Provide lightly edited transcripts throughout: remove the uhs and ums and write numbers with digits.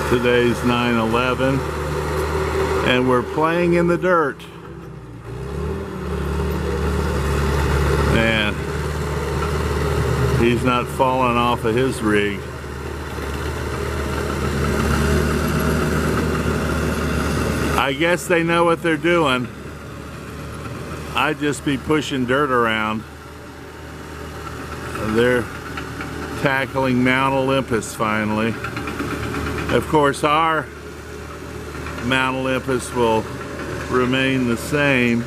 Today's 9/11, and we're playing in the dirt. Man, he's not falling off of his rig. I guess they know what they're doing. I'd just be pushing dirt around. They're tackling Mount Olympus finally. Of course, our Mount Olympus will remain the same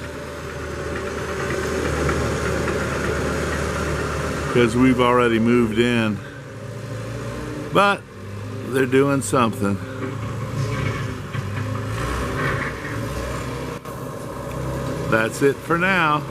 because we've already moved in. But they're doing something. That's it for now.